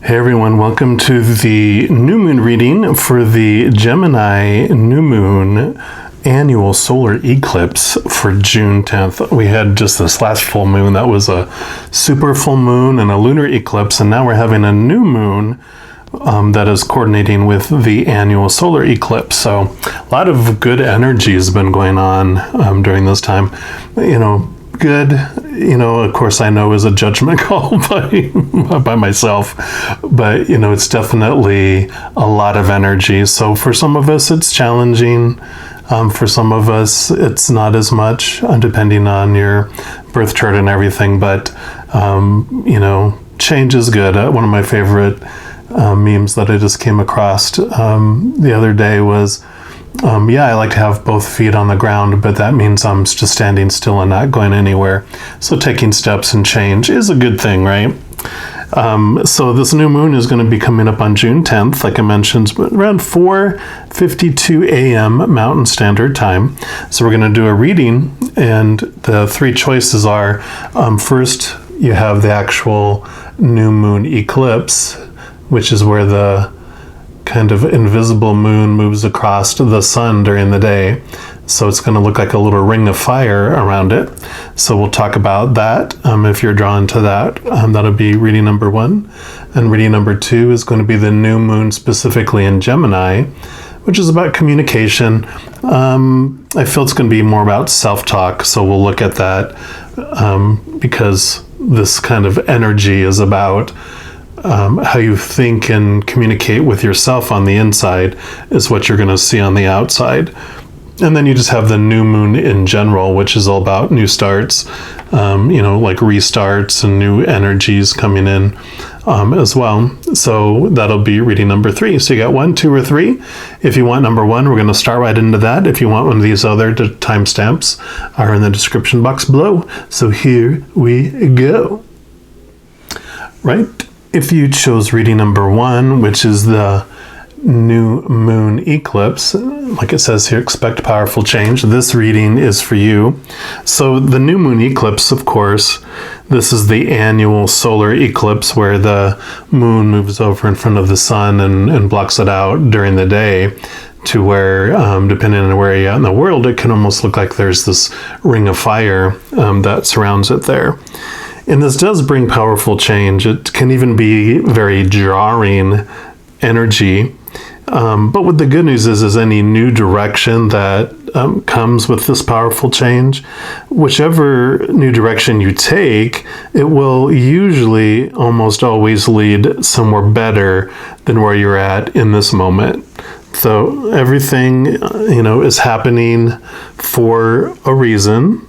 Hey everyone, welcome to the new moon reading for the Gemini new moon annual solar eclipse for June 10th. We had just this last full moon that was a super full moon and a lunar eclipse, and now we're having a new moon that is coordinating with the annual solar eclipse. So a lot of good energy has been going on during this time. Good, of course I know is a judgment call by myself, but it's definitely a lot of energy. So for some of us it's challenging, for some of us it's not as much, depending on your birth chart and everything, but change is good. One of my favorite memes that I just came across the other day was, I like to have both feet on the ground, but that means I'm just standing still and not going anywhere. So taking steps and change is a good thing, right? So this new moon is going to be coming up on June 10th, like I mentioned, around 4:52 a.m. Mountain Standard Time. So we're going to do a reading, and the three choices are, first, you have the actual new moon eclipse, which is where the kind of invisible moon moves across the sun during the day. So it's going to look like a little ring of fire around it. So we'll talk about that. If you're drawn to that, that'll be reading number 1. And reading number 2 is going to be the new moon specifically in Gemini, which is about communication. I feel it's going to be more about self-talk. So we'll look at that because this kind of energy is about how you think and communicate with yourself on the inside is what you're going to see on the outside. And then you just have the new moon in general, which is all about new starts, like restarts and new energies coming in as well. So that'll be reading number 3. So you got 1, 2, or 3. If you want number 1, we're going to start right into that. If you want one of these other timestamps are in the description box below. So here we go. Right? If you chose reading number 1, which is the new moon eclipse, like it says here, expect powerful change, this reading is for you. So the new moon eclipse, of course, this is the annual solar eclipse where the moon moves over in front of the sun and blocks it out during the day, to where, depending on where you're at in the world, it can almost look like there's this ring of fire that surrounds it there. And this does bring powerful change. It can even be very jarring energy. But what the good news is any new direction that comes with this powerful change, whichever new direction you take, it will usually almost always lead somewhere better than where you're at in this moment. So everything, is happening for a reason.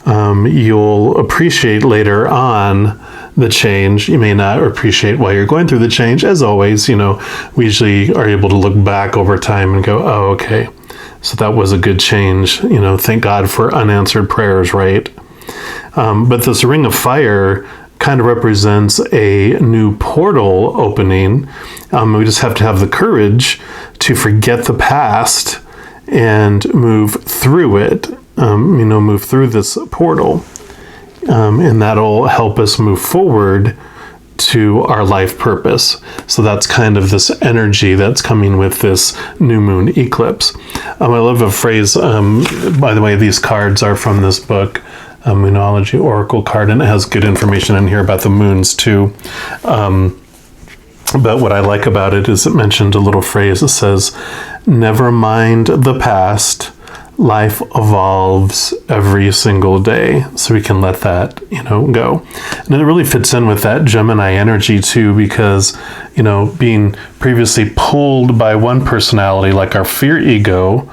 You'll appreciate later on the change. You may not appreciate while you're going through the change. As always, we usually are able to look back over time and go, oh, okay, so that was a good change. Thank God for unanswered prayers, right? But this ring of fire kind of represents a new portal opening. We just have to have the courage to forget the past and move through it. Move through this portal, and that'll help us move forward to our life purpose. So that's kind of this energy that's coming with this new moon eclipse. I love a phrase, by the way, these cards are from this book, Moonology Oracle card, and it has good information in here about the moons too. But what I like about it is it mentioned a little phrase that says, never mind the past, life evolves every single day. So we can let that, go. And it really fits in with that Gemini energy too, because, being previously pulled by one personality, like our fear ego,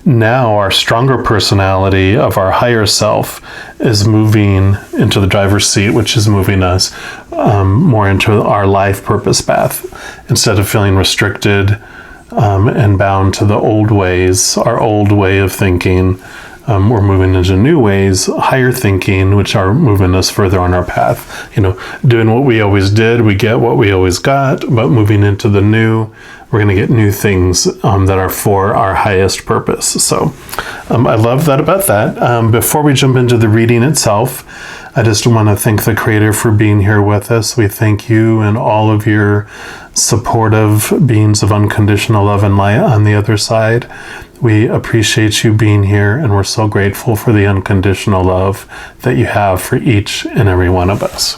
now our stronger personality of our higher self is moving into the driver's seat, which is moving us more into our life purpose path. Instead of feeling restricted and bound to the old ways, our old way of thinking, we're moving into new ways, higher thinking, which are moving us further on our path. Doing what we always did, we get what we always got, but moving into the new, we're going to get new things that are for our highest purpose. So I love that about that. Before we jump into the reading itself, I just want to thank the Creator for being here with us. We thank you and all of your supportive beings of unconditional love and light on the other side. We appreciate you being here, and we're so grateful for the unconditional love that you have for each and every one of us.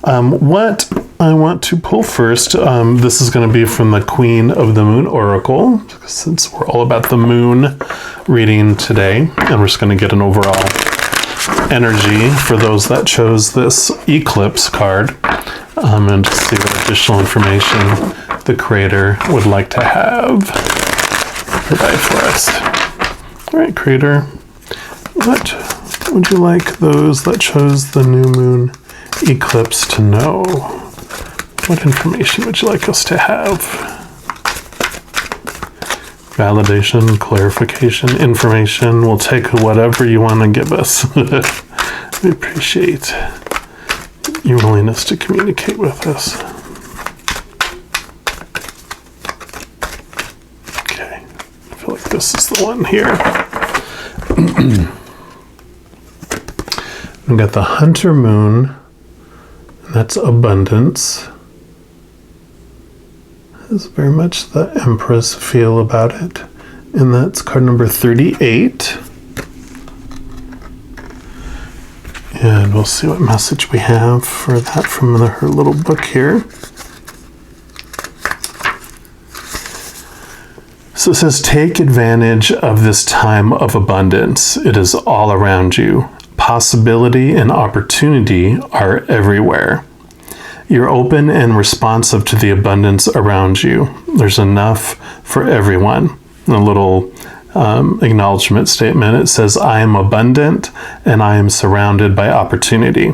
What I want to pull first, this is going to be from the Queen of the Moon Oracle, since we're all about the moon reading today, and we're just going to get an overall energy for those that chose this eclipse card, and to see what additional information the Creator would like to have provide for us. All right, Creator, what would you like those that chose the new moon eclipse to know? What information would you like us to have? Validation, clarification, information. We'll take whatever you want to give us. We appreciate your willingness to communicate with us. Okay, I feel like this is the one here. We've got the Hunter Moon, and that's abundance. Has very much the Empress feel about it, and that's card number 38. And we'll see what message we have for that from her little book here. So it says, take advantage of this time of abundance. It is all around you. Possibility and opportunity are everywhere. You're open and responsive to the abundance around you. There's enough for everyone. A little acknowledgement statement. It says, I am abundant and I am surrounded by opportunity.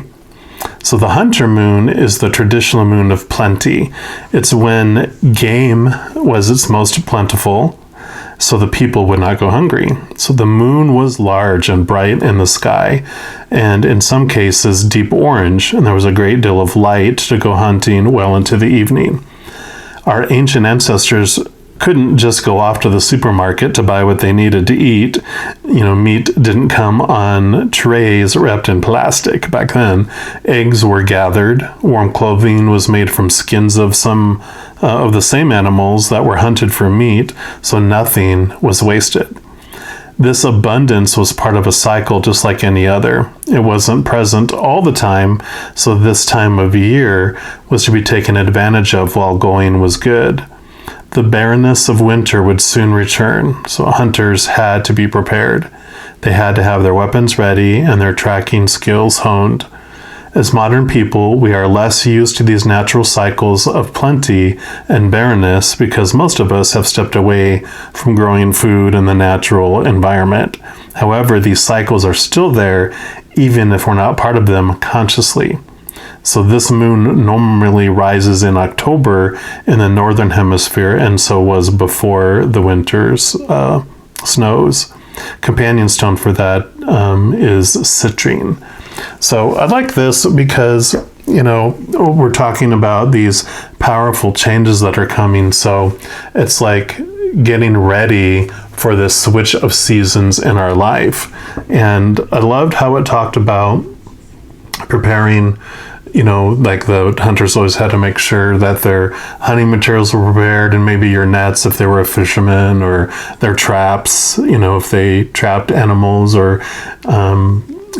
So the Hunter Moon is the traditional moon of plenty. It's when game was its most plentiful, so the people would not go hungry. So the moon was large and bright in the sky, and in some cases deep orange, and there was a great deal of light to go hunting well into the evening. Our ancient ancestors couldn't just go off to the supermarket to buy what they needed to eat. Meat didn't come on trays wrapped in plastic back then. Eggs were gathered. Warm clothing was made from skins of some of the same animals that were hunted for meat, so nothing was wasted. This abundance was part of a cycle just like any other. It wasn't present all the time, so this time of year was to be taken advantage of while going was good. The barrenness of winter would soon return, so hunters had to be prepared. They had to have their weapons ready and their tracking skills honed. As modern people, we are less used to these natural cycles of plenty and barrenness because most of us have stepped away from growing food in the natural environment. However, these cycles are still there, even if we're not part of them consciously. So this moon normally rises in October in the northern hemisphere, and so was before the winter's snows. Companion stone for that is citrine. So I like this because, we're talking about these powerful changes that are coming. So it's like getting ready for this switch of seasons in our life. And I loved how it talked about preparing. Like the hunters always had to make sure that their hunting materials were prepared, and maybe your nets if they were a fisherman, or their traps, if they trapped animals, or,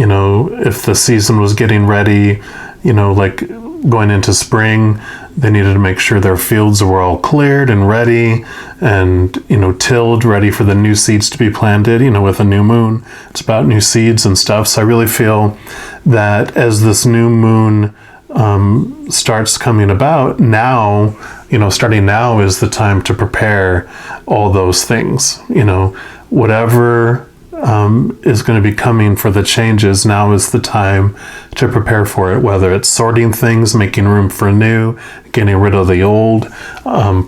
if the season was getting ready, like going into spring, they needed to make sure their fields were all cleared and ready and, tilled, ready for the new seeds to be planted, with a new moon. It's about new seeds and stuff. So I really feel that as this new moon starts coming about now, starting now is the time to prepare all those things. Whatever is going to be coming for the changes, now is the time to prepare for it, whether it's sorting things, making room for new, getting rid of the old,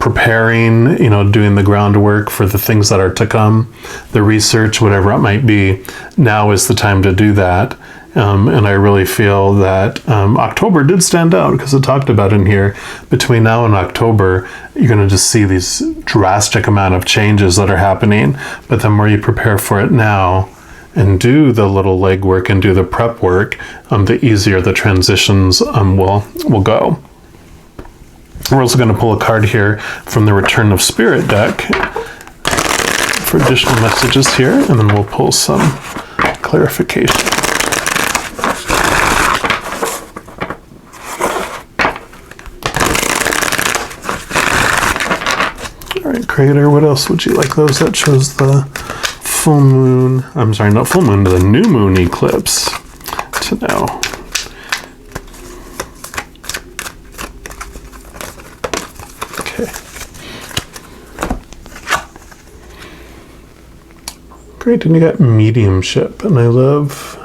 preparing, doing the groundwork for the things that are to come, the research, whatever it might be. Now is the time to do that. And I really feel that October did stand out because it talked about in here, between now and October, you're going to just see these drastic amount of changes that are happening. But the more you prepare for it now and do the little legwork and do the prep work, the easier the transitions will go. We're also going to pull a card here from the Return of Spirit deck for additional messages here, and then we'll pull some clarification. All right, Creator, what else would you like? Those that chose the full moon, I'm sorry, not full moon, the new moon eclipse to know. Okay. Great, and you got mediumship, and I love,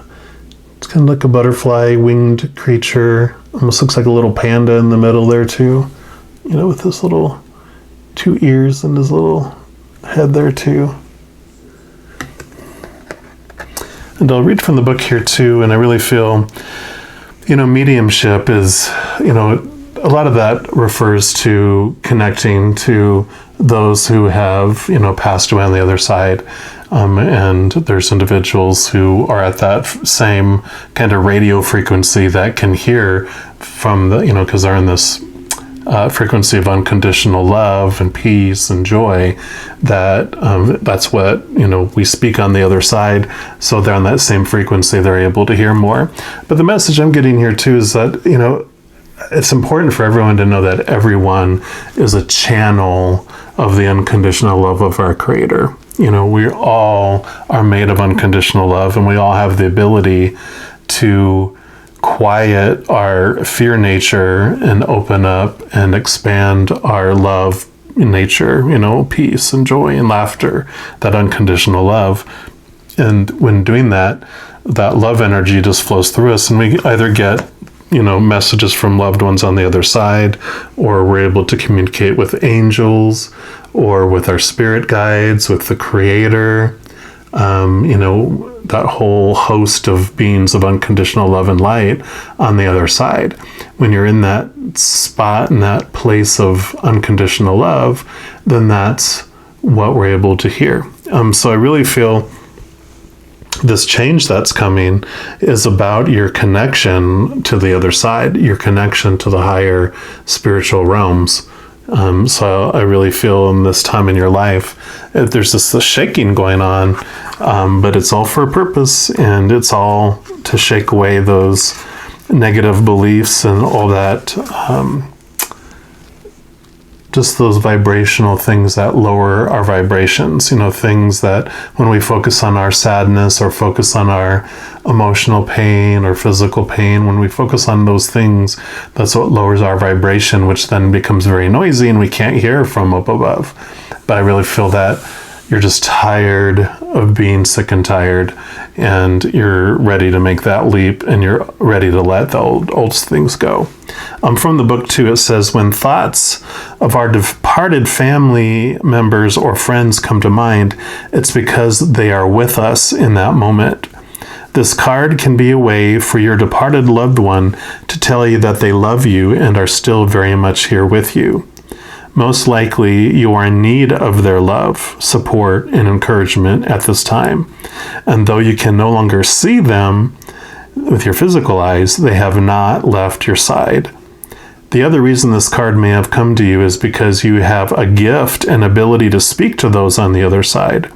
it's kind of like a butterfly winged creature, almost looks like a little panda in the middle there too, you know, with this little 2 ears and his little head there too. And I'll read from the book here too, and I really feel, you know, mediumship is, you know, a lot of that refers to connecting to those who have, you know, passed away on the other side. And there's individuals who are at that same kind of radio frequency that can hear from the, you know, because they're in this frequency of unconditional love and peace and joy, that that's what, you know, we speak on the other side. So they're on that same frequency, they're able to hear more. But the message I'm getting here too is that, you know, it's important for everyone to know that everyone is a channel of the unconditional love of our Creator. You know, we all are made of unconditional love, and we all have the ability to quiet our fear nature and open up and expand our love nature, you know, peace and joy and laughter, that unconditional love. And when doing that, that love energy just flows through us, and we either get, you know, messages from loved ones on the other side, or we're able to communicate with angels or with our spirit guides, with the Creator, you know, that whole host of beings of unconditional love and light on the other side. When you're in that spot, in that place of unconditional love, then that's what we're able to hear. So I really feel this change that's coming is about your connection to the other side, your connection to the higher spiritual realms. So I really feel in this time in your life, there's this shaking going on, but it's all for a purpose, and it's all to shake away those negative beliefs and all that, just those vibrational things that lower our vibrations, you know, things that when we focus on our sadness or focus on our emotional pain or physical pain, when we focus on those things, that's what lowers our vibration, which then becomes very noisy and we can't hear from up above. But I really feel that you're just tired of being sick and tired, and you're ready to make that leap, and you're ready to let the old things go. From the book too, it says, when thoughts of our departed family members or friends come to mind, it's because they are with us in that moment. This card can be a way for your departed loved one to tell you that they love you and are still very much here with you. Most likely, you are in need of their love, support, and encouragement at this time. And though you can no longer see them with your physical eyes, they have not left your side. The other reason this card may have come to you is because you have a gift and ability to speak to those on the other side.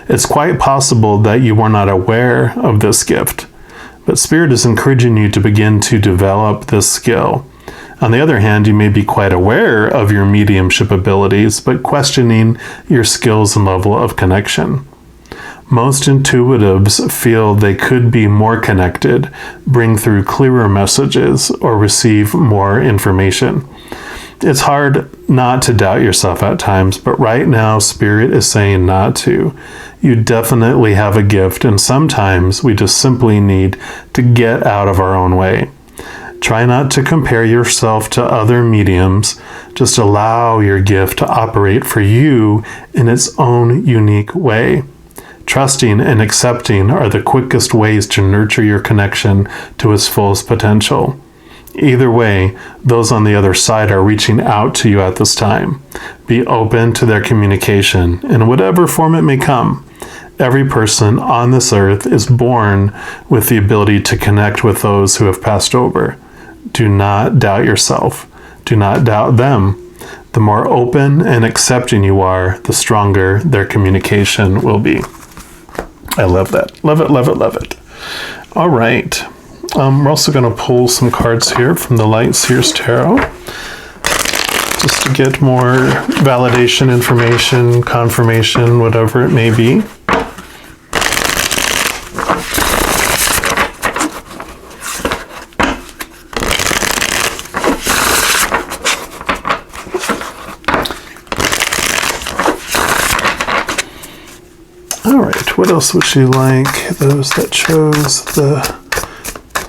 It's quite possible that you were not aware of this gift, but Spirit is encouraging you to begin to develop this skill. On the other hand, you may be quite aware of your mediumship abilities, but questioning your skills and level of connection. Most intuitives feel they could be more connected, bring through clearer messages, or receive more information. It's hard not to doubt yourself at times, but right now, Spirit is saying not to. You definitely have a gift, and sometimes we just simply need to get out of our own way. Try not to compare yourself to other mediums. Just allow your gift to operate for you in its own unique way. Trusting and accepting are the quickest ways to nurture your connection to its fullest potential. Either way, those on the other side are reaching out to you at this time. Be open to their communication, in whatever form it may come. Every person on this earth is born with the ability to connect with those who have passed over. Do not doubt yourself. Do not doubt them. The more open and accepting you are, the stronger their communication will be. I love that. Love it, love it, love it. All right. We're also going to pull some cards here from the Light Seers Tarot, just to get more validation, information, confirmation, whatever it may be. All right, what else would you like those that chose the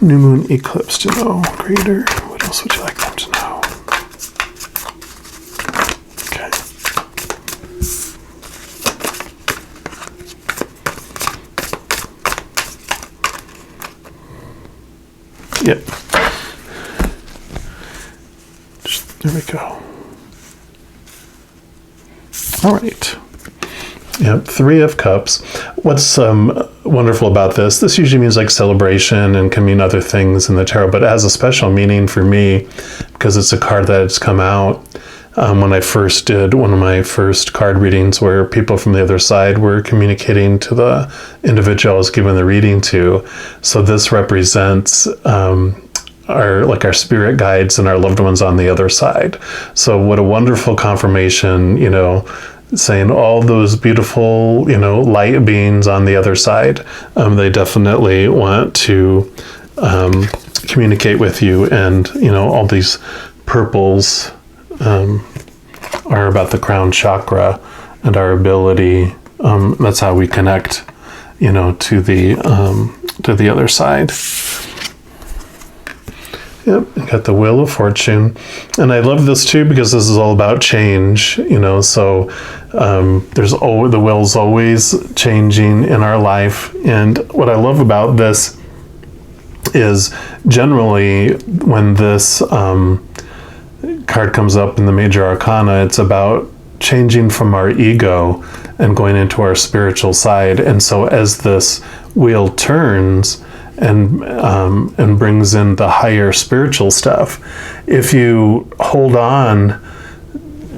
new moon eclipse to know? Greater. What else would you like them to know? Okay. Yep. There we go. All right. Yep, Three of Cups. What's wonderful about this usually means like celebration and can mean other things in the tarot, but it has a special meaning for me because it's a card that has come out when I first did one of my first card readings where people from the other side were communicating to the individual I was giving the reading to. So this represents our spirit guides and our loved ones on the other side. So what a wonderful confirmation, saying all those beautiful, light beings on the other side, they definitely want to communicate with you. And, all these purples are about the crown chakra and our ability. That's how we connect, to the other side. Yep, got the Wheel of Fortune. And I love this too because this is all about change, so the wheel's always changing in our life. And what I love about this is generally when this card comes up in the Major Arcana, it's about changing from our ego and going into our spiritual side. And so as this wheel turns and brings in the higher spiritual stuff, if you hold on,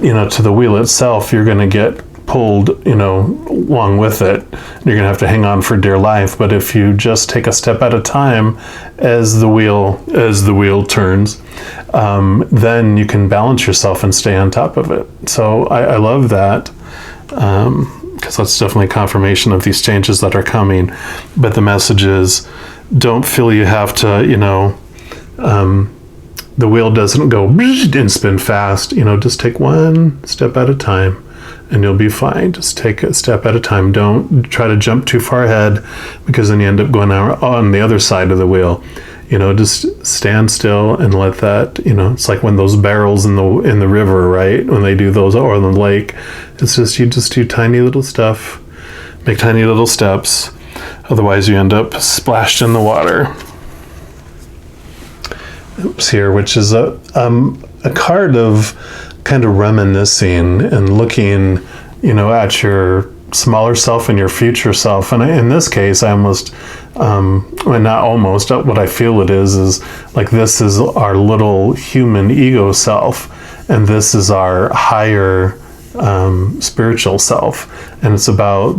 to the wheel itself, you're going to get pulled, along with it. You're going to have to hang on for dear life. But if you just take a step at a time as the wheel turns, then you can balance yourself and stay on top of it. So I love that. Because that's definitely confirmation of these changes that are coming. But the message is, don't feel you have to, the wheel doesn't go and spin fast. Just take one step at a time and you'll be fine. Just take a step at a time. Don't try to jump too far ahead because then you end up going on the other side of the wheel. Just stand still and let that, it's like when those barrels in the river, right? When they do those, or in the lake, it's just, you just do tiny little stuff, make tiny little steps. Otherwise you end up splashed in the water. Oops, here, which is a card of kind of reminiscing and looking, at your smaller self and your future self. And in this case, I almost, not almost, what I feel it is like this is our little human ego self, and this is our higher spiritual self. And it's about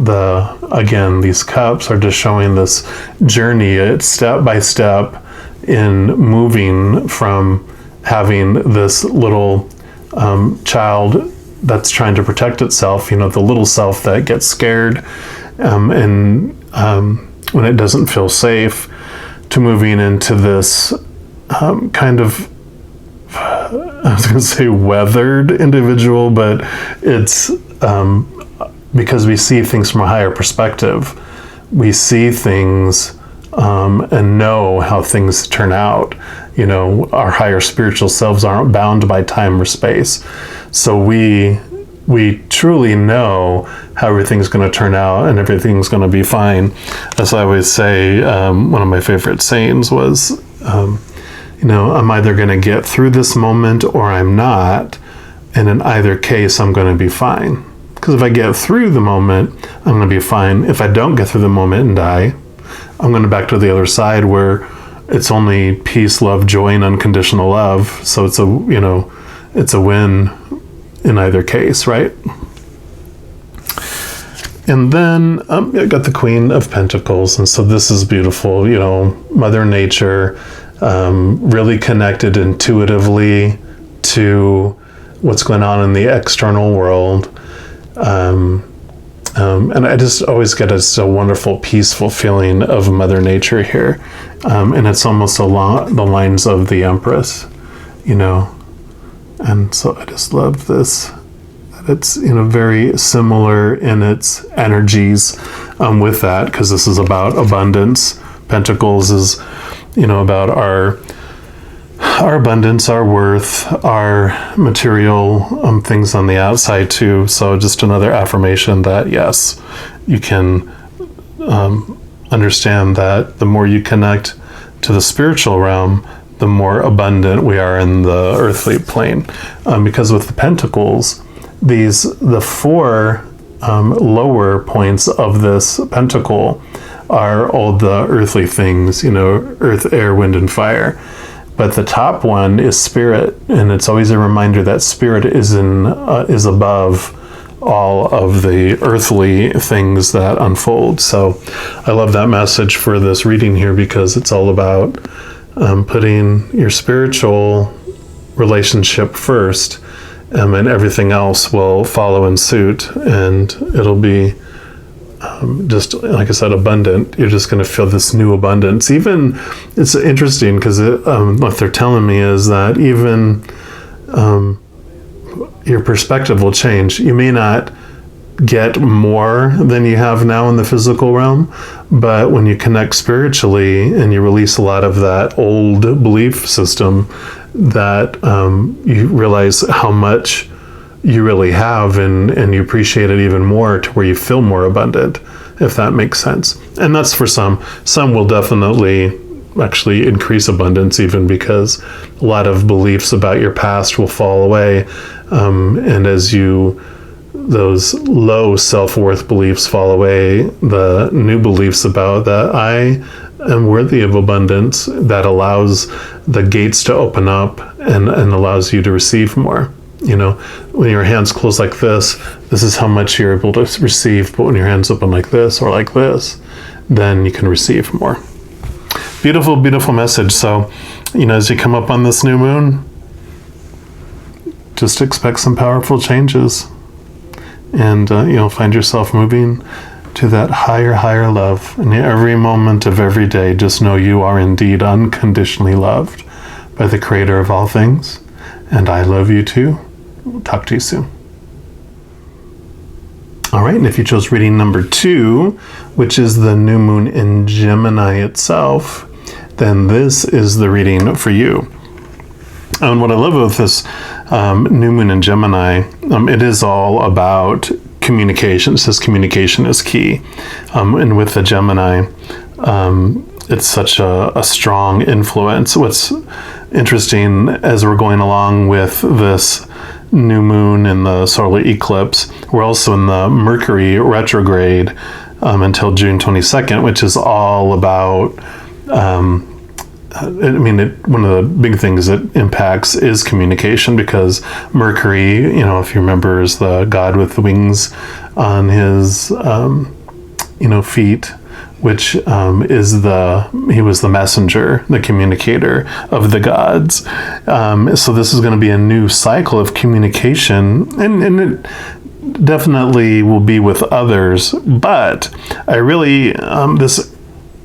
these cups are just showing this journey. It's step by step in moving from having this little child that's trying to protect itself, the little self that gets scared and when it doesn't feel safe, to moving into this kind of, I was going to say weathered individual, but it's because we see things from a higher perspective. We see things and know how things turn out. Our higher spiritual selves aren't bound by time or space. So we we truly know how everything's going to turn out and everything's going to be fine. As I always say, one of my favorite sayings was, I'm either going to get through this moment or I'm not. And in either case, I'm going to be fine. Because if I get through the moment, I'm going to be fine. If I don't get through the moment and die, I'm going to back to the other side where it's only peace, love, joy, and unconditional love. So it's a win in either case, right? And then I got the Queen of Pentacles. And so this is beautiful, Mother Nature, really connected intuitively to what's going on in the external world. And I just always get a wonderful, peaceful feeling of Mother Nature here. And it's almost along the lines of the Empress, And so I just love this. It's, very similar in its energies with that, because this is about abundance. Pentacles is, about our abundance, our worth, our material things on the outside too. So just another affirmation that, yes, you can understand that the more you connect to the spiritual realm, the more abundant we are in the earthly plane. Because with the pentacles, the four lower points of this pentacle are all the earthly things, earth, air, wind, and fire. But the top one is spirit, and it's always a reminder that spirit is above all of the earthly things that unfold. So I love that message for this reading here, because it's all about putting your spiritual relationship first, and everything else will follow in suit, and it'll be just, like I said, abundant. You're just going to feel this new abundance. Even, it's interesting because what they're telling me is that even your perspective will change. You may not get more than you have now in the physical realm, but when you connect spiritually and you release a lot of that old belief system, that you realize how much you really have, and you appreciate it even more, to where you feel more abundant, if that makes sense. And that's for some. Some will definitely actually increase abundance, even because a lot of beliefs about your past will fall away. And as those low self-worth beliefs fall away, the new beliefs about that I am worthy of abundance, that allows the gates to open up and allows you to receive more. When your hands close like this is how much you're able to receive. But when your hands open like this or like this, then you can receive more. Beautiful, beautiful message. So, as you come up on this new moon, just expect some powerful changes. And you'll find yourself moving to that higher love. And every moment of every day, just know you are indeed unconditionally loved by the Creator of all things. And I love you too. We'll talk to you soon. All right, and if you chose reading number 2, which is the new moon in Gemini itself, then this is the reading for you. And what I love about this new moon in Gemini, it is all about communication. It says communication is key. And with the Gemini, it's such a strong influence. What's interesting, as we're going along with this new moon and the solar eclipse, we're also in the Mercury retrograde until June 22nd, which is all about one of the big things it impacts is communication, because Mercury, if you remember, is the god with the wings on his feet, which he was the messenger, the communicator of the gods. So this is going to be a new cycle of communication, and it definitely will be with others, but I really, this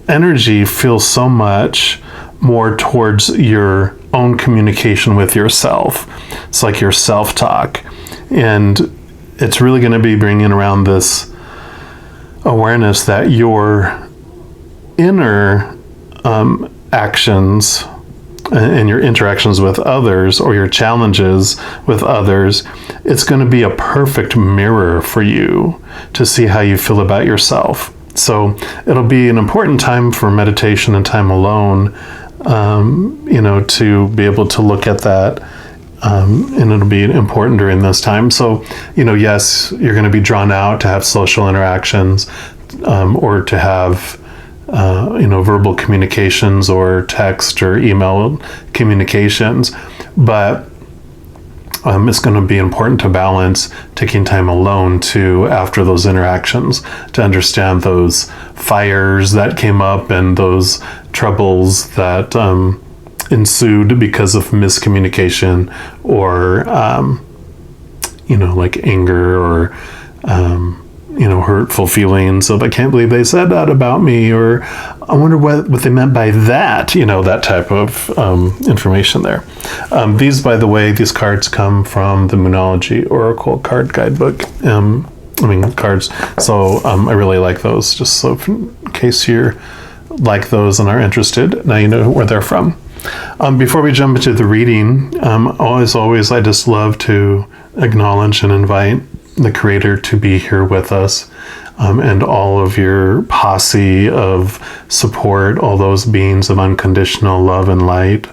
energy feels so much more towards your own communication with yourself. It's like your self-talk, and it's really going to be bringing around this awareness that your inner actions and your interactions with others or your challenges with others, it's going to be a perfect mirror for you to see how you feel about yourself. So it'll be an important time for meditation and time alone, to be able to look at that. And it'll be important during this time. So, yes, you're going to be drawn out to have social interactions, or to have, verbal communications or text or email communications. But it's going to be important to balance taking time alone too after those interactions to understand those fires that came up and those troubles that ensued because of miscommunication or like anger or hurtful feelings of I can't believe they said that about me, or I wonder what they meant by that, that type of information there. These, by the way, these cards come from the Moonology Oracle card guidebook. Cards. So I really like those, just so in case you're like those and are interested, now you know where they're from. Before we jump into the reading, always, I just love to acknowledge and invite the Creator to be here with us, and all of your posse of support, all those beings of unconditional love and light,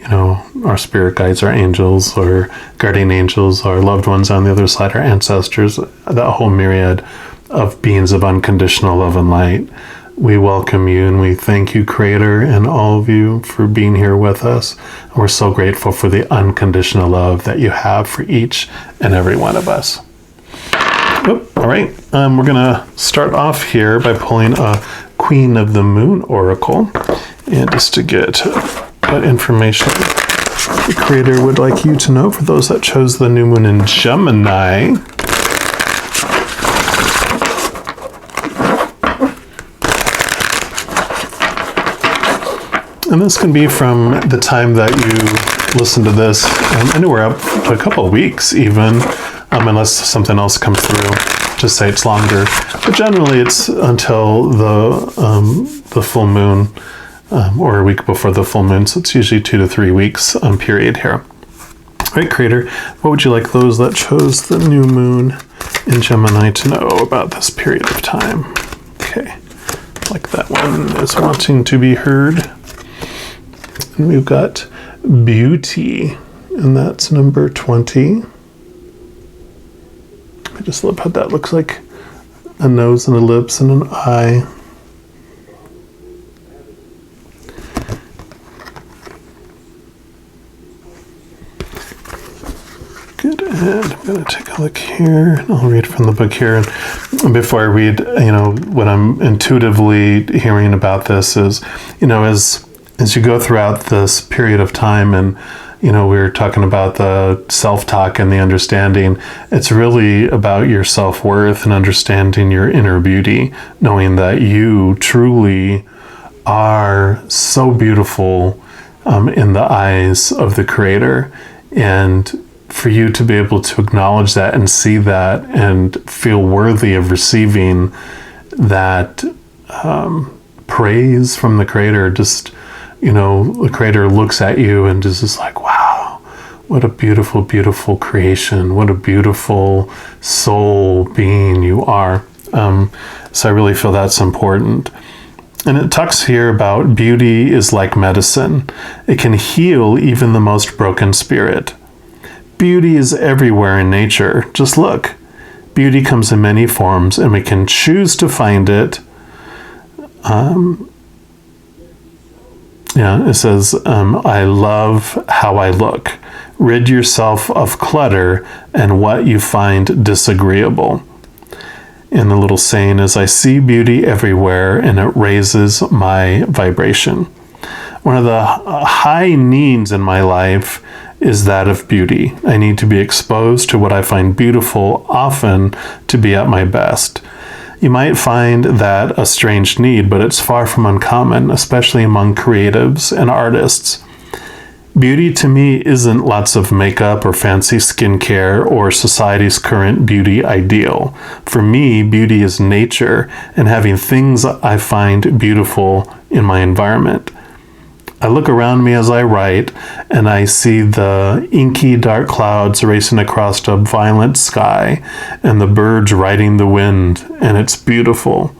our spirit guides, our angels, our guardian angels, our loved ones on the other side, our ancestors, that whole myriad of beings of unconditional love and light. We welcome you and we thank you, Creator, and all of you for being here with us. And we're so grateful for the unconditional love that you have for each and every one of us. All right, we're going to start off here by pulling a Queen of the Moon Oracle, and just to get what information the Creator would like you to know for those that chose the new moon in Gemini. And this can be from the time that you listen to this, anywhere up to a couple of weeks even, unless something else comes through to say it's longer. But generally it's until the full moon, or a week before the full moon. So it's usually 2 to 3 weeks period here. All right, Creator, what would you like those that chose the new moon in Gemini to know about this period of time? Okay, like that one is wanting to be heard. And we've got beauty, and that's number 20. I just love how that looks like a nose and a lips and an eye. Good, and I'm going to take a look here, and I'll read from the book here. And before I read, what I'm intuitively hearing about this is, as you go throughout this period of time, and we were talking about the self-talk and the understanding, it's really about your self-worth and understanding your inner beauty, knowing that you truly are so beautiful in the eyes of the Creator, and for you to be able to acknowledge that and see that and feel worthy of receiving that praise from the Creator. Just the Creator looks at you and is like, wow, what a beautiful, beautiful creation. What a beautiful soul being you are. So I really feel that's important. And it talks here about beauty is like medicine. It can heal even the most broken spirit. Beauty is everywhere in nature. Just look. Beauty comes in many forms, and we can choose to find it. It says, I love how I look. Rid yourself of clutter and what you find disagreeable. And the little saying is, I see beauty everywhere and it raises my vibration. One of the high needs in my life is that of beauty. I need to be exposed to what I find beautiful often to be at my best. You might find that a strange need, but it's far from uncommon, especially among creatives and artists. Beauty to me isn't lots of makeup or fancy skincare or society's current beauty ideal. For me, beauty is nature and having things I find beautiful in my environment. I look around me as I write, and I see the inky dark clouds racing across a violent sky, and the birds riding the wind, and it's beautiful.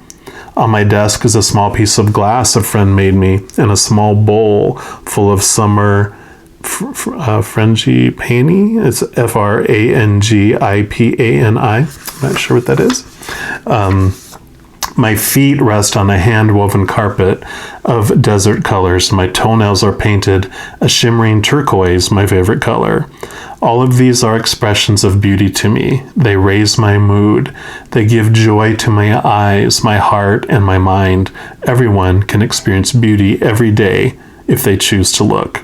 On my desk is a small piece of glass a friend made me, and a small bowl full of summer frangipani. It's frangipani. I'm not sure what that is. My feet rest on a hand-woven carpet of desert colors. My toenails are painted a shimmering turquoise, my favorite color. All of these are expressions of beauty to me. They raise my mood. They give joy to my eyes, my heart, and my mind. Everyone can experience beauty every day if they choose to look.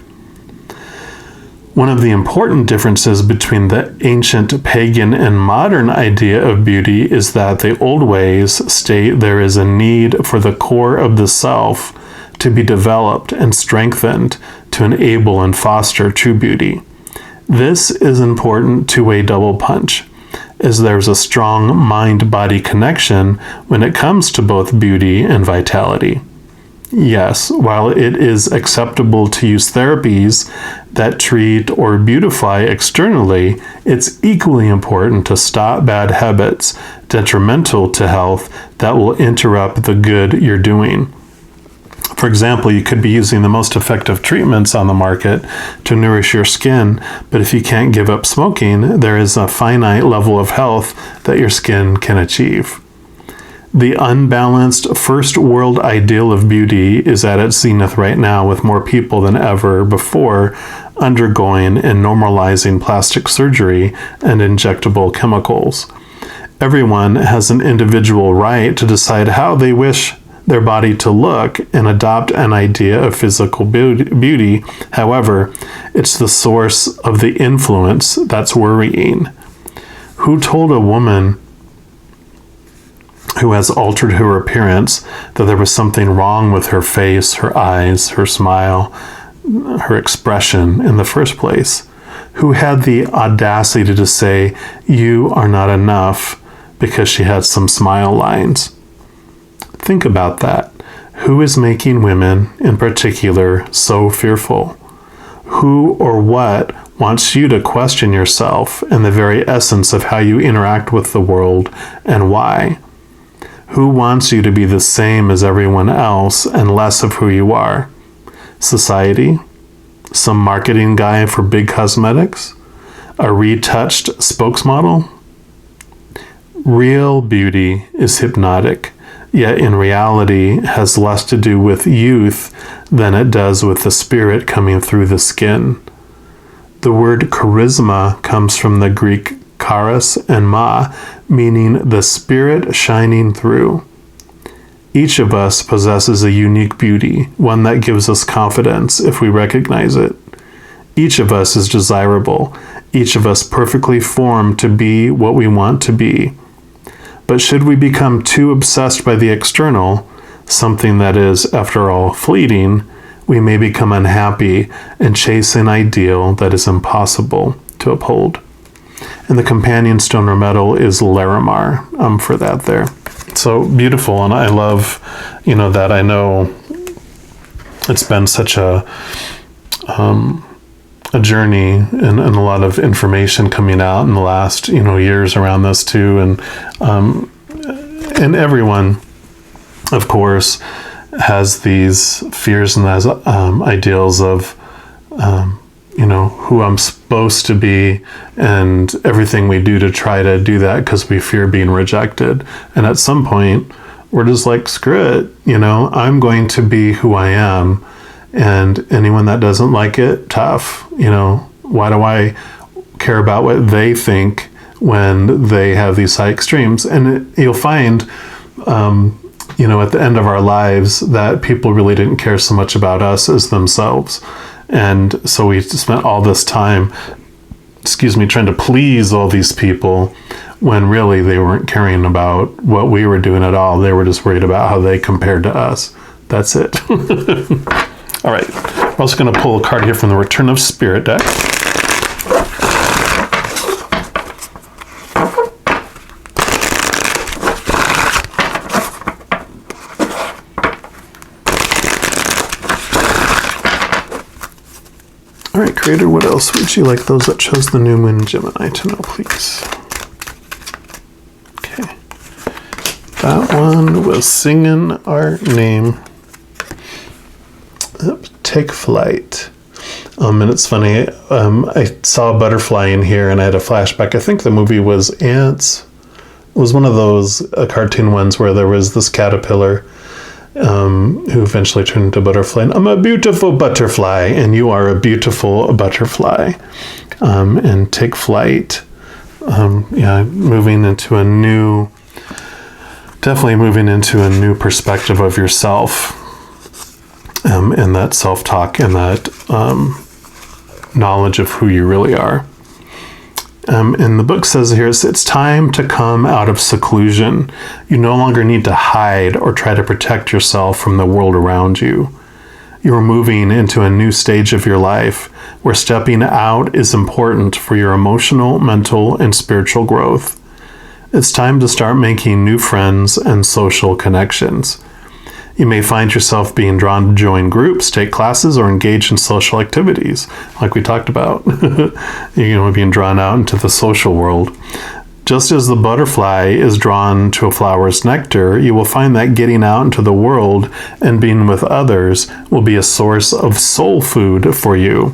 One of the important differences between the ancient pagan and modern idea of beauty is that the old ways state there is a need for the core of the self to be developed and strengthened to enable and foster true beauty. This is important to a double punch, as there's a strong mind-body connection when it comes to both beauty and vitality. Yes, while it is acceptable to use therapies that treat or beautify externally, it's equally important to stop bad habits detrimental to health that will interrupt the good you're doing. For example, you could be using the most effective treatments on the market to nourish your skin, but if you can't give up smoking, there is a finite level of health that your skin can achieve. The unbalanced first world ideal of beauty is at its zenith right now, with more people than ever before undergoing and normalizing plastic surgery and injectable chemicals. Everyone has an individual right to decide how they wish their body to look and adopt an idea of physical beauty. However, it's the source of the influence that's worrying. Who told a woman who has altered her appearance that there was something wrong with her face, her eyes, her smile, her expression in the first place? Who had the audacity to say, "You are not enough," because she had some smile lines? Think about that. Who is making women, in particular, so fearful? Who or what wants you to question yourself and the very essence of how you interact with the world, and why? Who wants you to be the same as everyone else and less of who you are? Society? Some marketing guy for big cosmetics? A retouched spokesmodel? Real beauty is hypnotic, yet in reality has less to do with youth than it does with the spirit coming through the skin. The word charisma comes from the Greek charis and ma, meaning the spirit shining through. Each of us possesses a unique beauty, one that gives us confidence if we recognize it. Each of us is desirable, each of us perfectly formed to be what we want to be. But should we become too obsessed by the external, something that is, after all, fleeting, we may become unhappy and chase an ideal that is impossible to uphold. And the companion stone or metal is Larimar, for that there. So beautiful, and I love, that I know it's been such a journey and a lot of information coming out in the last, years around this too, and everyone, of course, has these fears and has ideals of who I'm supposed to be, and everything we do to try to do that because we fear being rejected. And at some point, we're just like, screw it, I'm going to be who I am, and anyone that doesn't like it, tough. Why do I care about what they think when they have these high extremes? And you'll find, at the end of our lives, that people really didn't care so much about us as themselves. And so we spent all this time, trying to please all these people when really they weren't caring about what we were doing at all. They were just worried about how they compared to us. That's it. All right. We're also going to pull a card here from the Return of Spirit deck. All right, Creator, what else would you like those that chose the new moon in Gemini to know, please? Okay. That one was singing our name. Take flight. And it's funny, I saw a butterfly in here and I had a flashback. I think the movie was Ants. It was one of those cartoon ones where there was this caterpillar who eventually turned into a butterfly. And I'm a beautiful butterfly, and you are a beautiful butterfly. And take flight. Moving into a new perspective of yourself. And that self-talk and that knowledge of who you really are. And the book says here, it's time to come out of seclusion. You no longer need to hide or try to protect yourself from the world around you. You are moving into a new stage of your life where stepping out is important for your emotional, mental, and spiritual growth. It's time to start making new friends and social connections. You may find yourself being drawn to join groups, take classes, or engage in social activities, like we talked about. Being drawn out into the social world. Just as the butterfly is drawn to a flower's nectar, you will find that getting out into the world and being with others will be a source of soul food for you.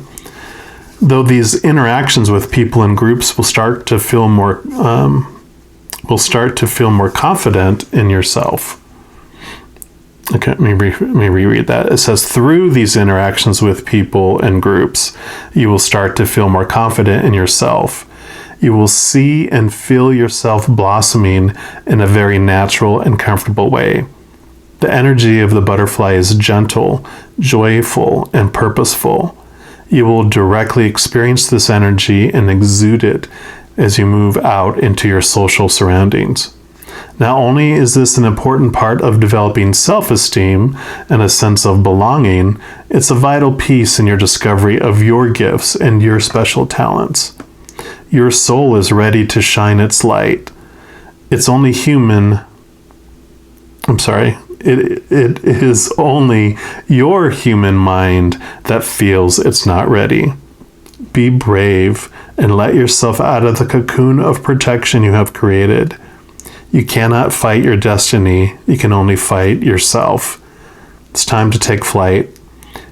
Though these interactions with people and groups will start to feel more confident in yourself. Okay, let me reread that. It says, through these interactions with people and groups, you will start to feel more confident in yourself. You will see and feel yourself blossoming in a very natural and comfortable way. The energy of the butterfly is gentle, joyful, and purposeful. You will directly experience this energy and exude it as you move out into your social surroundings. Not only is this an important part of developing self-esteem and a sense of belonging, it's a vital piece in your discovery of your gifts and your special talents. Your soul is ready to shine its light. It is only your human mind that feels it's not ready. Be brave and let yourself out of the cocoon of protection you have created. You cannot fight your destiny. You can only fight yourself. It's time to take flight.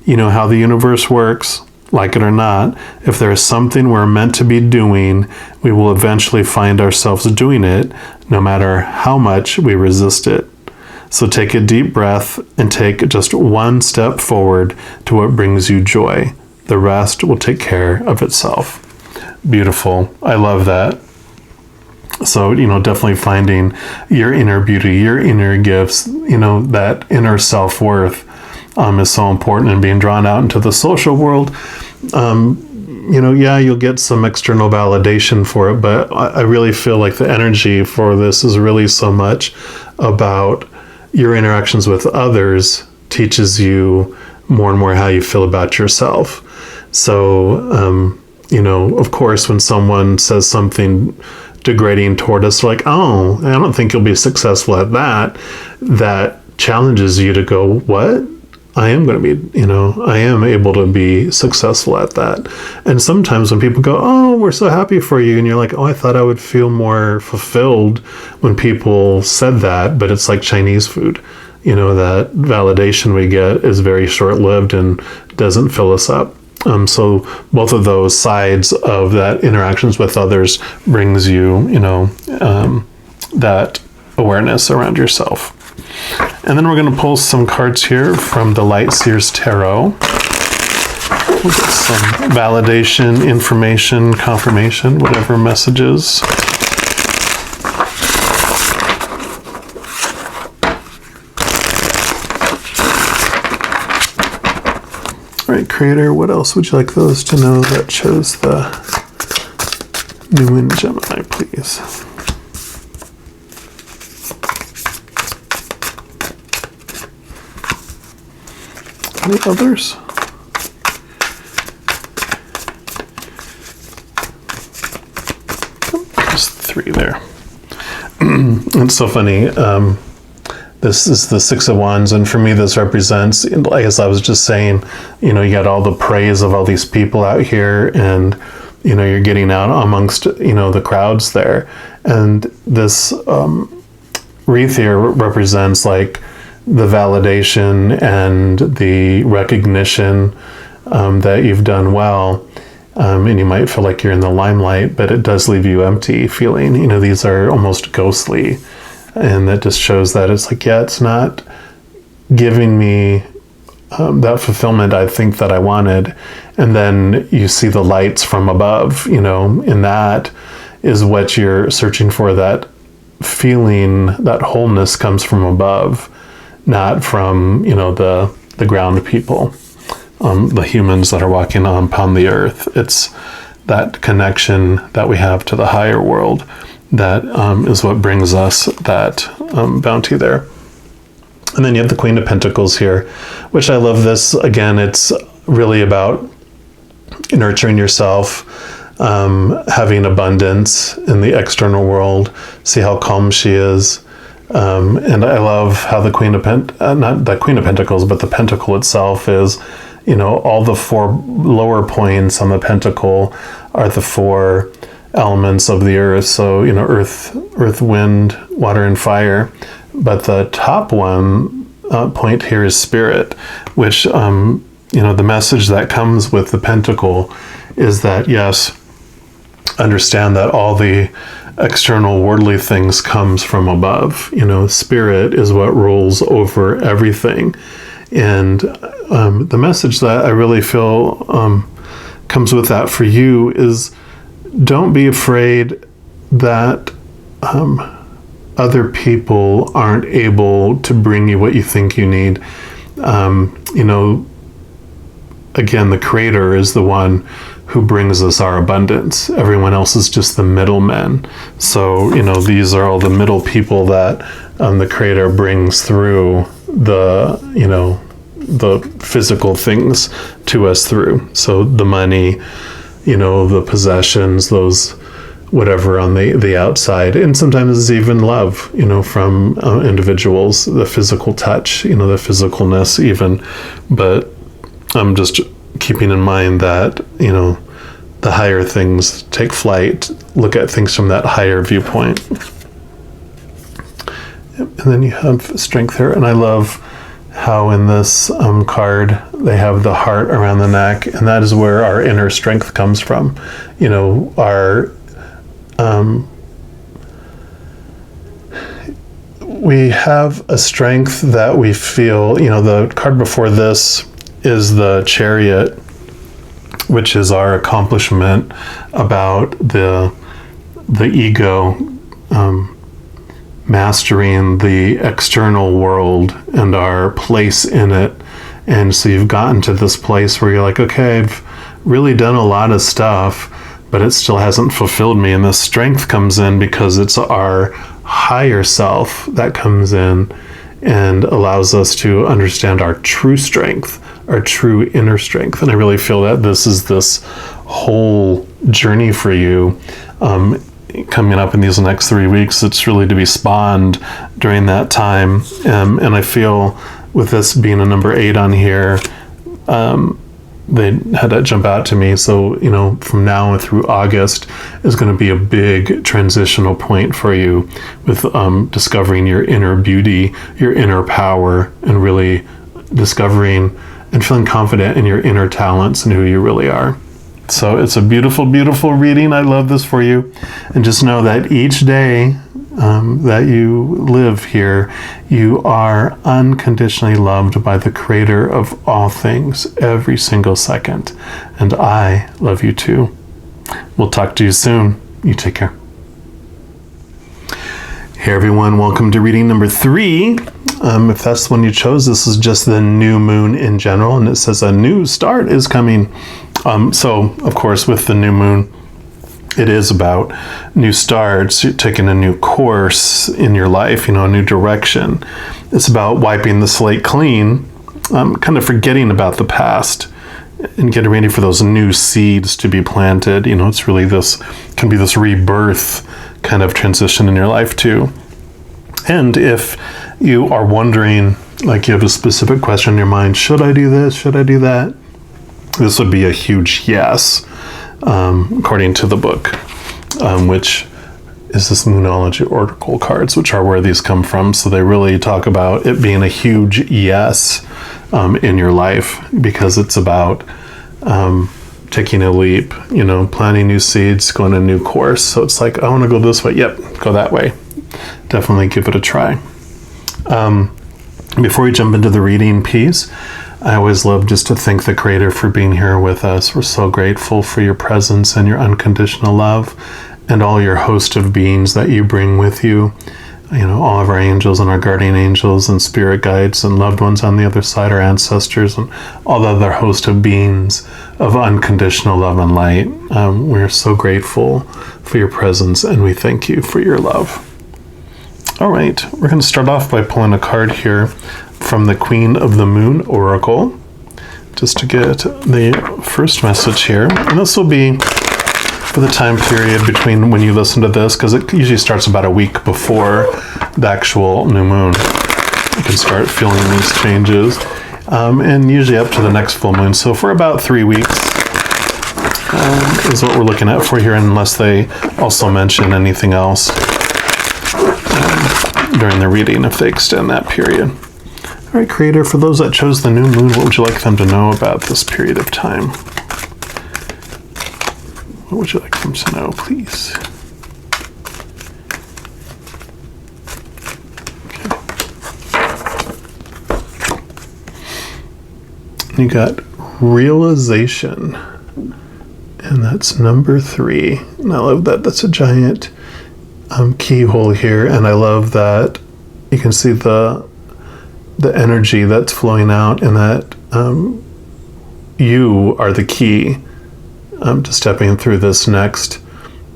You know how the universe works. Like it or not, if there is something we're meant to be doing, we will eventually find ourselves doing it, no matter how much we resist it. So take a deep breath and take just one step forward to what brings you joy. The rest will take care of itself. Beautiful. I love that. So, definitely finding your inner beauty, your inner gifts, that inner self-worth is so important, and being drawn out into the social world. You'll get some external validation for it, but I really feel like the energy for this is really so much about your interactions with others teaches you more and more how you feel about yourself. So, of course, when someone says something degrading toward us, like, oh, I don't think you'll be successful at that, that challenges you to go, what? I am going to be, I am able to be successful at that. And sometimes when people go, oh, we're so happy for you, and you're like, oh, I thought I would feel more fulfilled when people said that, but it's like Chinese food. That validation we get is very short-lived and doesn't fill us up. So both of those sides of that interactions with others brings you, that awareness around yourself. And then we're going to pull some cards here from the Light Seers Tarot. We'll get some validation, information, confirmation, whatever messages. All right, Creator, what else would you like those to know that chose the new moon Gemini, please? Any others? Just 3 there. It's so funny. this is the Six of Wands, and for me this represents, as I was just saying, you got all the praise of all these people out here, and you're getting out amongst the crowds there, and this wreath here represents like the validation and the recognition that you've done well, and you might feel like you're in the limelight, but it does leave you empty feeling. These are almost ghostly, and that just shows that it's like, yeah, it's not giving me that fulfillment I think that I wanted. And then you see the lights from above, and that is what you're searching for. That feeling, that wholeness comes from above, not from, the ground people, the humans that are walking upon the earth. It's that connection that we have to the higher world that is what brings us that bounty there. And then you have the Queen of Pentacles here, which I love this. Again, it's really about nurturing yourself, having abundance in the external world. See how calm she is. And I love how the not the Queen of Pentacles, but the pentacle itself is, all the four lower points on the pentacle are the four elements of the earth. So, earth, wind, water, and fire. But the top one point here is spirit, which, the message that comes with the pentacle is that, yes, understand that all the external worldly things comes from above. Spirit is what rules over everything. And the message that I really feel comes with that for you is, don't be afraid that other people aren't able to bring you what you think you need. Again, the Creator is the one who brings us our abundance. Everyone else is just the middlemen. So, these are all the middle people that the Creator brings through the physical things to us through. So the money, the possessions, those whatever on the outside, and sometimes it's even love, from individuals, the physical touch, the physicalness even. But I'm just keeping in mind that, the higher things take flight, look at things from that higher viewpoint. And then you have strength here, and I love how in this card they have the heart around the neck, and that is where our inner strength comes from. We have a strength that we feel. The card before this is the Chariot, which is our accomplishment about the ego mastering the external world and our place in it. And so you've gotten to this place where you're like, okay, I've really done a lot of stuff, but it still hasn't fulfilled me. And the strength comes in because it's our higher self that comes in and allows us to understand our true strength, our true inner strength. And I really feel that this is this whole journey for you coming up in these next 3 weeks. It's really to be spawned during that time. And I feel with this being a number 8 on here, they had that jump out to me. So, from now through August is going to be a big transitional point for you with discovering your inner beauty, your inner power, and really discovering and feeling confident in your inner talents and who you really are. So it's a beautiful, beautiful reading. I love this for you. And just know that each day that you live here, you are unconditionally loved by the Creator of all things, every single second. And I love you too. We'll talk to you soon. You take care. Hey everyone, welcome to reading number 3. If that's the one you chose, this is just the new moon in general, and it says a new start is coming. So, of course, with the new moon, it is about new starts, taking a new course in your life, a new direction. It's about wiping the slate clean, kind of forgetting about the past and getting ready for those new seeds to be planted. It's really can be this rebirth kind of transition in your life too. And if you are wondering, like you have a specific question in your mind, should I do this? Should I do that? This would be a huge yes, according to the book, which is this Moonology Oracle cards, which are where these come from. So they really talk about it being a huge yes in your life, because it's about taking a leap, planting new seeds, going a new course. So it's like, I want to go this way. Yep, go that way. Definitely give it a try. Before we jump into the reading piece, I always love just to thank the Creator for being here with us. We're so grateful for your presence and your unconditional love and all your host of beings that you bring with you. All of our angels and our guardian angels and spirit guides and loved ones on the other side, our ancestors, and all the other host of beings of unconditional love and light. We're so grateful for your presence, and we thank you for your love. All right, we're going to start off by pulling a card here from the Queen of the Moon Oracle, just to get the first message here. And this will be for the time period between when you listen to this, because it usually starts about a week before the actual new moon. You can start feeling these changes, and usually up to the next full moon. So for about 3 weeks is what we're looking at for here, unless they also mention anything else during the reading, if they extend that period. All right, Creator, for those that chose the new moon, what would you like them to know about this period of time? What would you like them to know, please? Okay. You got realization, and that's number 3. And I love that. That's a giant keyhole here, and I love that you can see the energy that's flowing out, and that you are the key to stepping through this next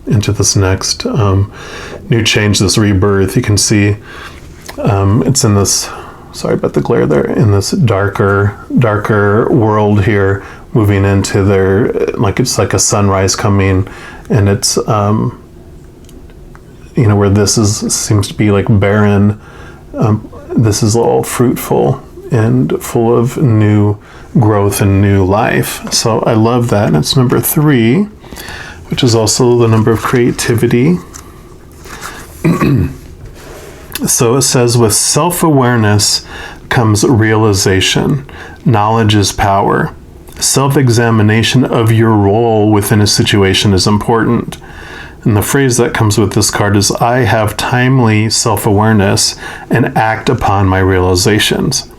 new change, this rebirth. You can see it's in this, sorry about the glare there, in this darker world here, moving into their, it's like a sunrise coming, and it's where this seems to be like barren. This is all fruitful and full of new growth and new life. So I love that. And it's number 3, which is also the number of creativity. So it says, with self-awareness comes realization. Knowledge is power. Self-examination of your role within a situation is important. And the phrase that comes with this card is, I have timely self-awareness and act upon my realizations.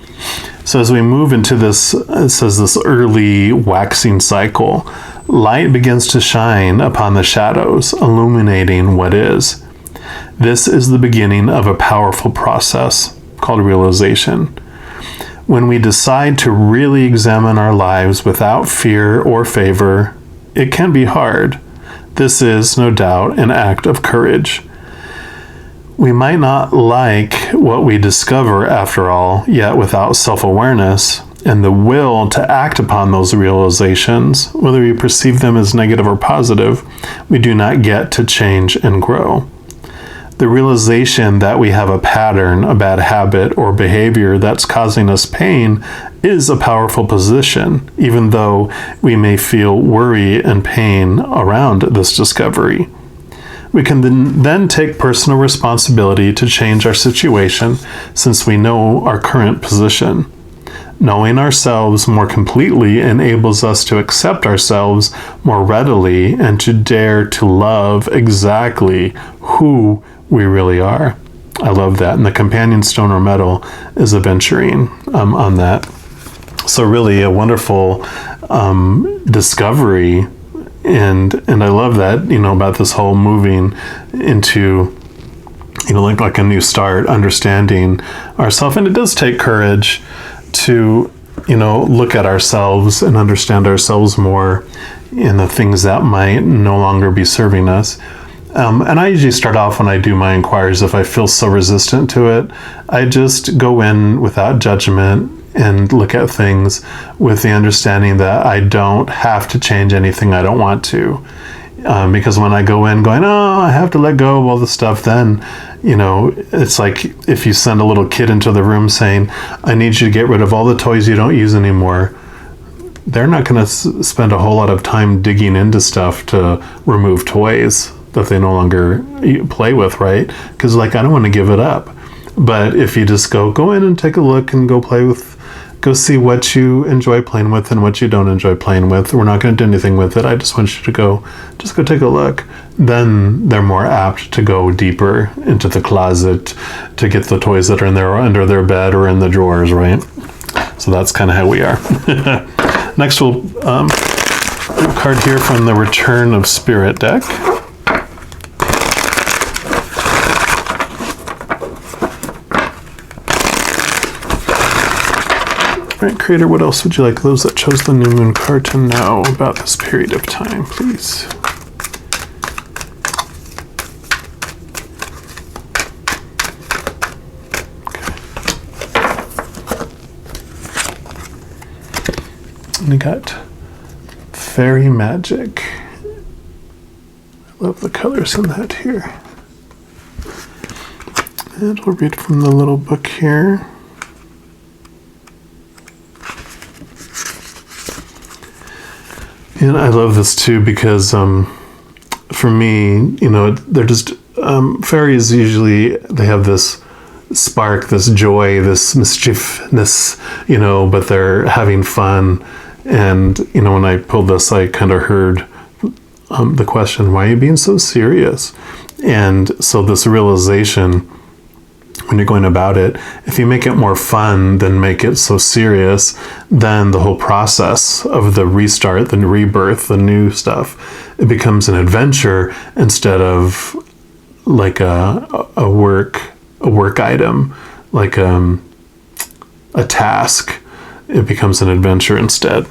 So as we move into this, it says this early waxing cycle, light begins to shine upon the shadows, illuminating what is. This is the beginning of a powerful process called realization. When we decide to really examine our lives without fear or favor, it can be hard. This is, no doubt, an act of courage. We might not like what we discover, after all, yet without self-awareness and the will to act upon those realizations, whether we perceive them as negative or positive, we do not get to change and grow. The realization that we have a pattern, a bad habit, or behavior that's causing us pain is a powerful position, even though we may feel worry and pain around this discovery. We can then take personal responsibility to change our situation, since we know our current position. Knowing ourselves more completely enables us to accept ourselves more readily and to dare to love exactly who we really are. I love that. And the companion stone or metal is aventurine on that. So really a wonderful discovery. And I love that, about this whole moving into, like a new start, understanding ourselves. And it does take courage to, look at ourselves and understand ourselves more in the things that might no longer be serving us. And I usually start off when I do my inquiries, if I feel so resistant to it, I just go in without judgment and look at things with the understanding that I don't have to change anything I don't want to. Because when I go in going, oh, I have to let go of all this stuff, then, it's like if you send a little kid into the room saying, I need you to get rid of all the toys you don't use anymore, they're not going to spend a whole lot of time digging into stuff to remove toys that they no longer play with, right? Because I don't want to give it up. But if you just go in and take a look and go see what you enjoy playing with and what you don't enjoy playing with. We're not going to do anything with it. I just want you to go take a look. Then they're more apt to go deeper into the closet to get the toys that are in there or under their bed or in the drawers, right? So that's kind of how we are. Next, we'll do a card here from the Return of Spirit deck. All right, Creator, what else would you like those that chose the new moon card to know about this period of time, please? Okay. And you got fairy magic. I love the colors in that here. And we'll read from the little book here. And I love this too because for me, they're just fairies usually, they have this spark, this joy, this mischievousness, but they're having fun. And, when I pulled this, I kind of heard the question, why are you being so serious? And so this realization, when you're going about it, if you make it more fun than make it so serious, then the whole process of the restart, the rebirth, the new stuff, it becomes an adventure instead of like a work item, like a task. It becomes an adventure instead.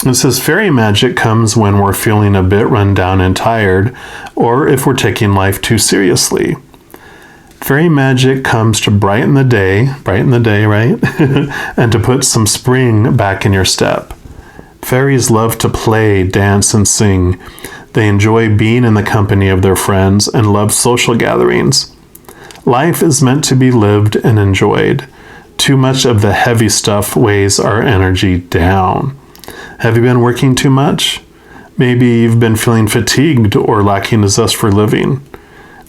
It says fairy magic comes when we're feeling a bit run down and tired, or if we're taking life too seriously. Fairy magic comes to brighten the day, right? And to put some spring back in your step. Fairies love to play, dance, and sing. They enjoy being in the company of their friends and love social gatherings. Life is meant to be lived and enjoyed. Too much of the heavy stuff weighs our energy down. Have you been working too much? Maybe you've been feeling fatigued or lacking a zest for living.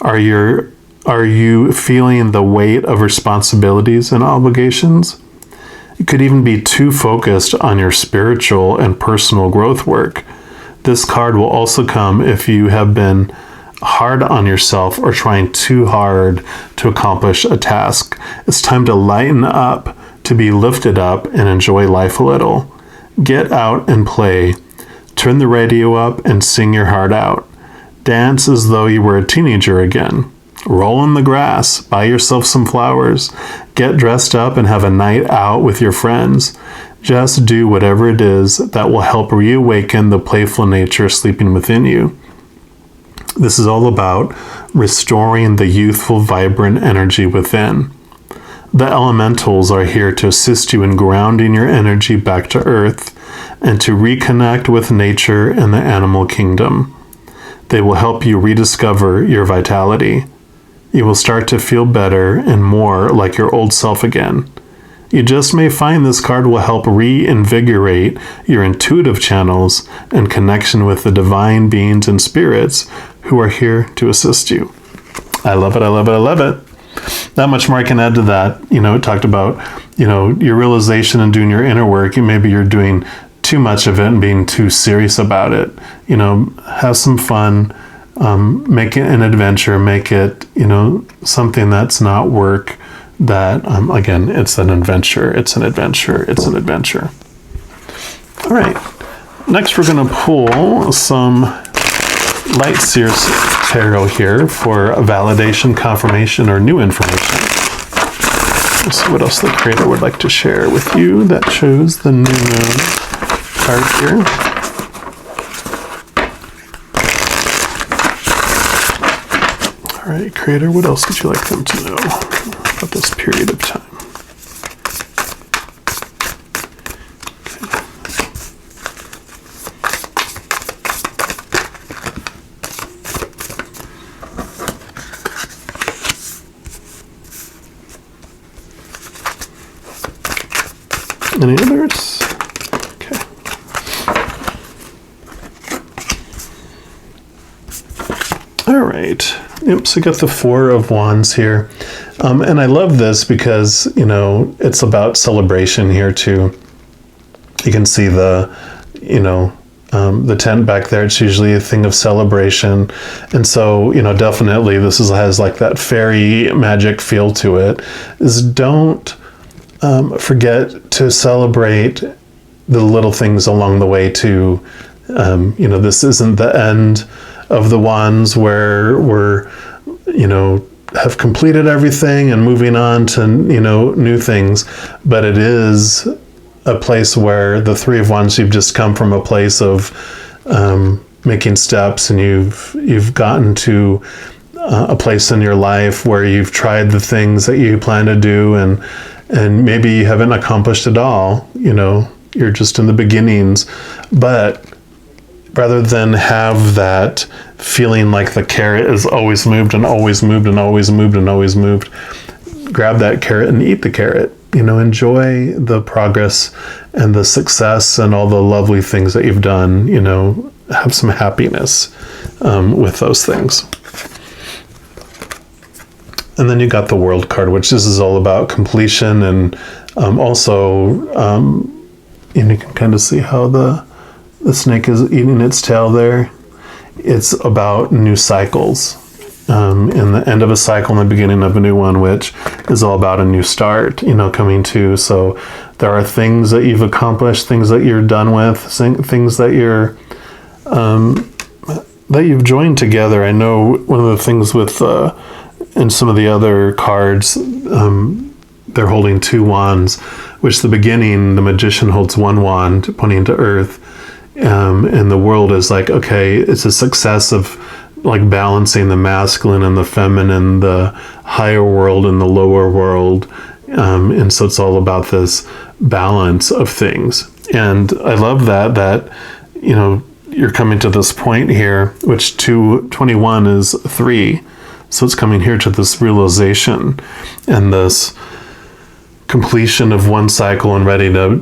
Are you feeling the weight of responsibilities and obligations? You could even be too focused on your spiritual and personal growth work. This card will also come if you have been hard on yourself or trying too hard to accomplish a task. It's time to lighten up, to be lifted up and enjoy life a little. Get out and play. Turn the radio up and sing your heart out. Dance as though you were a teenager again. Roll in the grass, buy yourself some flowers, get dressed up and have a night out with your friends. Just do whatever it is that will help reawaken the playful nature sleeping within you. This is all about restoring the youthful, vibrant energy within. The elementals are here to assist you in grounding your energy back to earth and to reconnect with nature and the animal kingdom. They will help you rediscover your vitality. You will start to feel better and more like your old self again. You just may find this card will help reinvigorate your intuitive channels and connection with the divine beings and spirits who are here to assist you. I love it, I love it, I love it. Not much more I can add to that. It talked about, your realization and doing your inner work. Maybe you're doing too much of it and being too serious about it. Have some fun. Make it an adventure, make it, something that's not work, that, again, it's an adventure, it's an adventure, it's an adventure. All right, next we're going to pull some Light Seers Tarot here for validation, confirmation, or new information. Let's see what else the Creator would like to share with you that shows the new moon card here. All right, Creator, what else would you like them to know about this period of time? Any others? Okay. All right. Yep, so got the Four of Wands here. And I love this because, it's about celebration here too. You can see the tent back there. It's usually a thing of celebration. And so, definitely this has like that fairy magic feel to it. Is don't forget to celebrate the little things along the way too. This isn't the end of the wands where we're, have completed everything and moving on to, new things, but it is a place where the Three of Wands, you've just come from a place of making steps, and you've gotten to a place in your life where you've tried the things that you plan to do, and maybe you haven't accomplished it all. You're just in the beginnings, but rather than have that feeling like the carrot is always moved and always moved and always moved and always moved, grab that carrot and eat the carrot. Enjoy the progress and the success and all the lovely things that you've done. Have some happiness with those things. And then you got the World card, which this is all about completion, and also you can kind of see how the snake is eating its tail there. It's about new cycles. In the end of a cycle and the beginning of a new one, which is all about a new start, coming to. So there are things that you've accomplished, things that you're done with, things that you've joined together. I know one of the things with in some of the other cards, they're holding two wands, which the beginning, the magician holds one wand pointing to earth, and the world is like, okay, it's a success of like balancing the masculine and the feminine, the higher world and the lower world. And so it's all about this balance of things. And I love that, you're coming to this point here, which 221 is 3. So it's coming here to this realization and this completion of one cycle and ready to,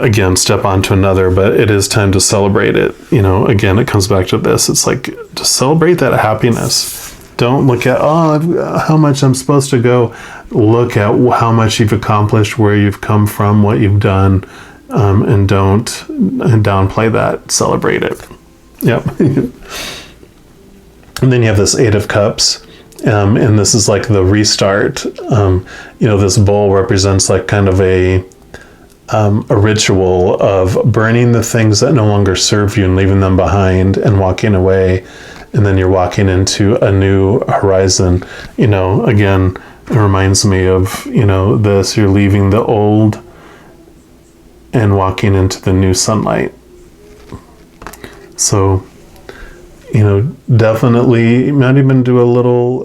again, step onto another, but it is time to celebrate it. Again, it comes back to this. It's like, to celebrate that happiness. Don't look at, how much I'm supposed to go. Look at how much you've accomplished, where you've come from, what you've done, and don't downplay that. Celebrate it. Yep. And then you have this Eight of Cups. And this is like the restart. This bowl represents like kind of a ritual of burning the things that no longer serve you and leaving them behind and walking away. And then you're walking into a new horizon. Again, it reminds me of, this, you're leaving the old and walking into the new sunlight. So, definitely might even do a little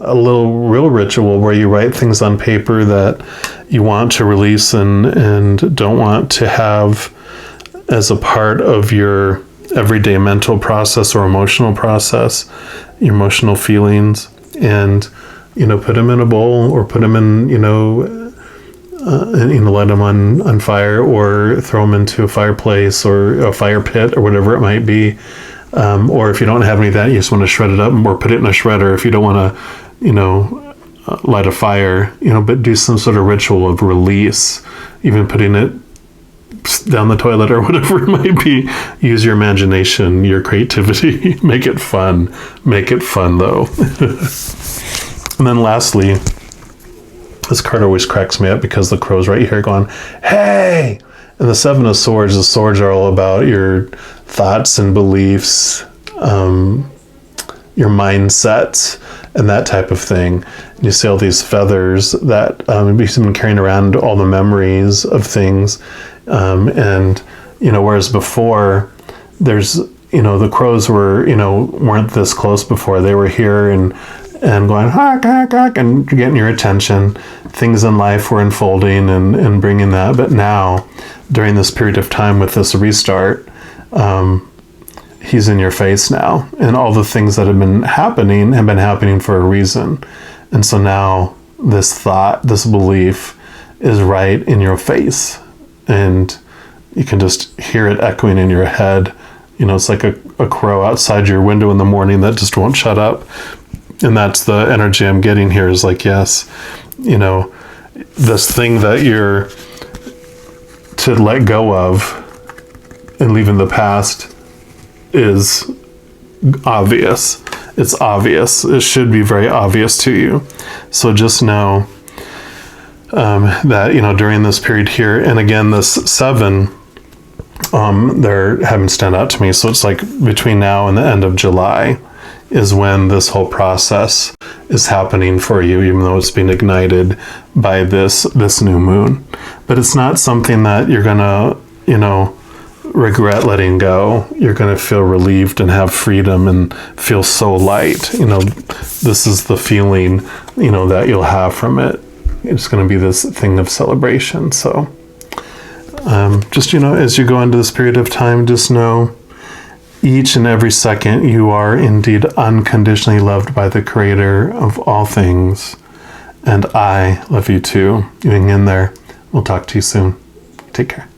real ritual where you write things on paper that you want to release and don't want to have as a part of your everyday mental process or emotional process, your emotional feelings, and put them in a bowl or put them in and let them on fire, or throw them into a fireplace or a fire pit or whatever it might be. Or if you don't have any of that, you just want to shred it up or put it in a shredder. If you don't want to, light a fire, but do some sort of ritual of release, even putting it down the toilet or whatever it might be. Use your imagination, your creativity. Make it fun. Make it fun, though. And then lastly, this card always cracks me up because the crow's right here going, hey! And the Seven of Swords, the swords are all about your thoughts and beliefs, your mindsets, and that type of thing. And you see all these feathers that you've been carrying around, all the memories of things. Whereas before, there's, the crows were, weren't this close before. They were here and going, honk, honk, honk, and getting your attention. Things in life were unfolding and bringing that. But now, during this period of time with this restart, he's in your face now. And all the things that have been happening for a reason. And so now this thought, this belief is right in your face. and you can just hear it echoing in your head. You know, it's like a crow outside your window in the morning that just won't shut up. And that's the energy I'm getting here, is like, yes, you know, this thing that you're to let go of and leave in the past is obvious. It's obvious. It should be very obvious to you. So just know that, you know, during this period here, and again, this 7, they're having stand out to me. So it's like between now and the end of July is when this whole process is happening for you, even though it's being ignited by this new moon. But it's not something that you're gonna, you know, regret letting go. You're gonna feel relieved and have freedom and feel so light. You know, this is the feeling, you know, that you'll have from it. It's gonna be this thing of celebration. So just, you know, as you go into this period of time, just know each and every second you are indeed unconditionally loved by the Creator of all things. And I love you too. You hang in there. We'll talk to you soon. Take care.